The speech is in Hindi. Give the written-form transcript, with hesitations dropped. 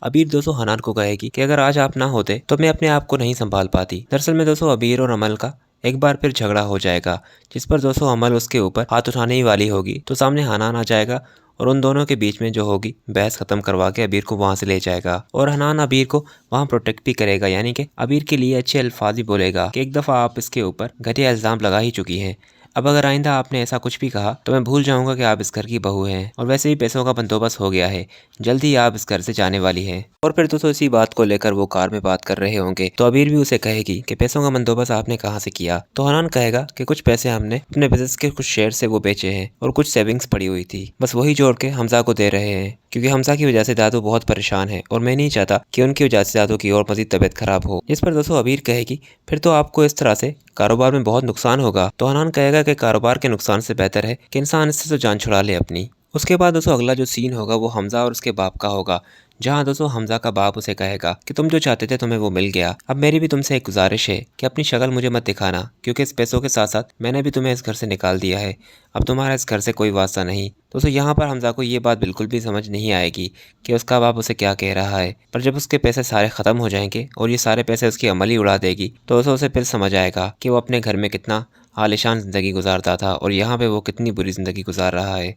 अबीर दोस्तों हनान को कहेगी कि अगर आज आप ना होते तो मैं अपने आप को नहीं संभाल पाती। दरअसल में दोस्तों अबीर और अमल का एक बार फिर झगड़ा हो जाएगा, जिस पर दोस्तों अमल उसके ऊपर हाथ उठाने ही वाली होगी तो सामने हनान आ जाएगा और उन दोनों के बीच में जो होगी बहस खत्म करवा के अबीर को वहां से ले जाएगा। और हनान अबीर को वहां प्रोटेक्ट भी करेगा, यानी कि अबीर के लिए अच्छे अल्फाज ही बोलेगा कि एक दफ़ा आप इसके ऊपर घटिया इल्ज़ाम लगा ही चुकी हैं। अब अगर आइंदा आपने ऐसा कुछ भी कहा तो मैं भूल जाऊंगा कि आप इस घर की बहू हैं, और वैसे ही पैसों का बंदोबस्त हो गया है, जल्द ही आप इस घर से जाने वाली हैं। और फिर दोस्तों इसी बात को लेकर वो कार में बात कर रहे होंगे तो अबीर भी उसे कहेगी कि पैसों का बंदोबस्त आपने कहाँ से किया। तो हनान कहेगा कि कुछ पैसे हमने अपने बिजनेस के कुछ शेयर से वो बेचे हैं और कुछ सेविंग्स पड़ी हुई थी, बस वही जोड़ के हमजा को दे रहे हैं, क्योंकि हमजा की वजह से दादू बहुत परेशान है और मैं नहीं चाहता कि उनकी वजह से दादू की और मजीद तबीयत खराब हो। जिस पर दोस्तों अबीर कहेगी फिर तो आपको इस तरह से कारोबार में बहुत नुकसान होगा। तो हनान कहेगा कि कारोबार के नुकसान से बेहतर है कि इंसान इससे तो जान छुड़ा ले अपनी। उसके बाद दोस्तों अगला जो सीन होगा वो हमजा और उसके बाप का होगा, जहाँ दोस्तों हमजा का बाप उसे कहेगा कि तुम जो चाहते थे तुम्हें वो मिल गया। अब मेरी भी तुमसे एक गुजारिश है कि अपनी शक्ल मुझे मत दिखाना, क्योंकि इस पैसों के साथ साथ मैंने भी तुम्हें इस घर से निकाल दिया है। अब तुम्हारा इस घर से कोई वास्ता नहीं। दोस्तों यहाँ पर हमजा को ये बात बिल्कुल भी समझ नहीं आएगी कि उसका बाप उसे क्या कह रहा है, पर जब उसके पैसे सारे ख़त्म हो जाएंगे और ये सारे पैसे उसकी अमली उड़ा देगी तो दोस्तों उसे फिर समझ आएगा कि वो अपने घर में कितना आलिशान ज़िंदगी गुजारता था और यहाँ पे वो कितनी बुरी ज़िंदगी गुजार रहा है।